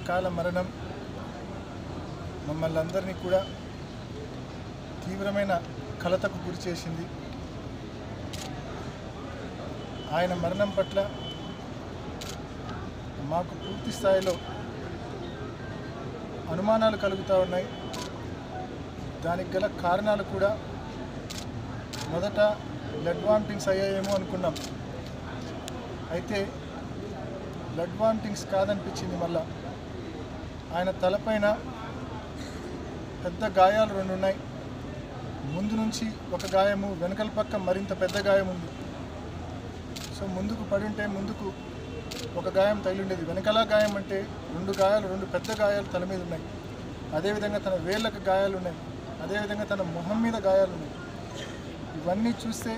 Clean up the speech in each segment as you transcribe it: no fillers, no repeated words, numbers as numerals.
అకాల మరణం మమ్మల్ని అందరినీ కూడా తీవ్రమైన కలతకు గురి చేసింది. ఆయన మరణం పట్ల మాకు పూర్తి స్థాయిలో అనుమానాలు కలుగుతూ ఉన్నాయి. దానికి గల కారణాలు కూడా మొదట బ్లడ్ వామిటింగ్స్ అయ్యాయేమో అనుకున్నాం. అయితే బ్లడ్ వామిటింగ్స్ కాదనిపించింది. మళ్ళా ఆయన తలపైన పెద్ద గాయాలు 2 ఉన్నాయి. ముందు నుంచి ఒక గాయము, వెనకల పక్క మరింత పెద్ద గాయం ఉంది. సో ముందుకు పడుంటే ముందుకు ఒక గాయం తగిలిండేది. వెనకాల గాయం అంటే 2 పెద్ద గాయాలు తల మీద ఉన్నాయి. అదేవిధంగా తన వేళ్ళకు గాయాలు ఉన్నాయి. అదేవిధంగా తన మొహం మీద గాయాలు ఉన్నాయి. ఇవన్నీ చూస్తే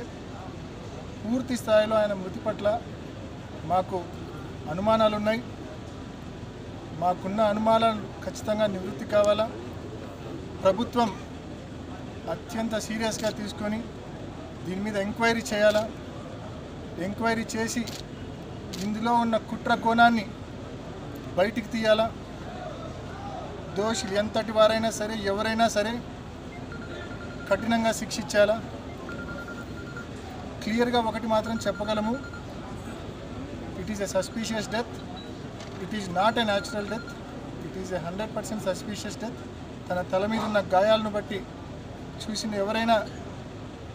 పూర్తి స్థాయిలో ఆయన మృతి పట్ల మాకు అనుమానాలు ఉన్నాయి. మాకున్న అనుమానాలు ఖచ్చితంగా నివృత్తి కావాలా. ప్రభుత్వం అత్యంత సీరియస్గా తీసుకొని దీని మీద ఎంక్వైరీ చేయాలా. ఎంక్వైరీ చేసి ఇందులో ఉన్న కుట్ర కోణాన్ని బయటికి తీయాలా. దోషులు ఎంతటి వారైనా సరే, ఎవరైనా సరే కఠినంగా శిక్షించాలా. క్లియర్గా ఒకటి మాత్రం చెప్పగలము, it is a suspicious death. It is not a natural death. It is a 100% suspicious death. తన తల మీద ఉన్న గాయాలను బట్టి చూసిన ఎవరైనా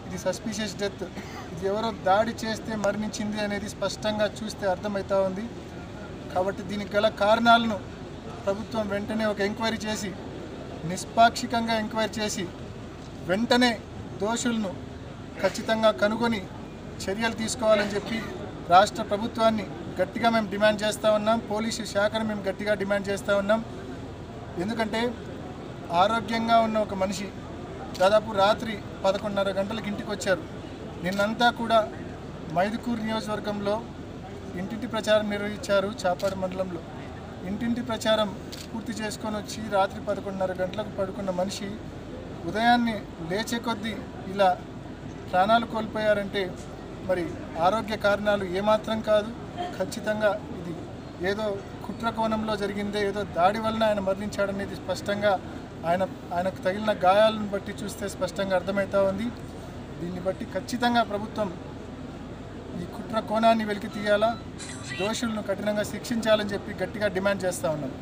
ఇది సస్పీషియస్ డెత్, ఇది ఎవరో దాడి చేస్తే మరణించింది అనేది స్పష్టంగా చూస్తే అర్థమవుతూ ఉంది. కాబట్టి దీనికి గల కారణాలను ప్రభుత్వం వెంటనే ఒక ఎంక్వైరీ చేసి, నిష్పాక్షికంగా ఎంక్వైరీ చేసి వెంటనే దోషులను ఖచ్చితంగా కనుగొని చర్యలు తీసుకోవాలని చెప్పి రాష్ట్ర ప్రభుత్వాన్ని గట్టిగా మేము డిమాండ్ చేస్తూ ఉన్నాం. పోలీసు శాఖను మేము గట్టిగా డిమాండ్ చేస్తూ ఉన్నాం. ఎందుకంటే ఆరోగ్యంగా ఉన్న ఒక మనిషి దాదాపు రాత్రి 11:30 గంటలకు ఇంటికి వచ్చారు. నిన్నంతా కూడా మైదుకూరు నియోజకవర్గంలో ఇంటింటి ప్రచారం నిర్వహించారు. చాపాడు మండలంలో ఇంటింటి ప్రచారం పూర్తి చేసుకొని వచ్చి రాత్రి 11:30 గంటలకు పడుకున్న మనిషి ఉదయాన్నే లేచే కొద్దీ ఇలా ప్రాణాలు కోల్పోయారంటే మరి ఆరోగ్య కారణాలు ఏమాత్రం కాదు. ఖచ్చితంగా ఇది ఏదో కుట్ర కోణంలో జరిగిందే, ఏదో దాడి వలన ఆయన మరణించాడనేది స్పష్టంగా ఆయనకు తగిలిన గాయాలను బట్టి చూస్తే స్పష్టంగా అర్థమవుతూ ఉంది. దీన్ని బట్టి ఖచ్చితంగా ప్రభుత్వం ఈ కుట్ర కోణాన్ని వెలికి తీయాలా, దోషులను కఠినంగా శిక్షించాలని చెప్పి గట్టిగా డిమాండ్ చేస్తూ ఉన్నాం.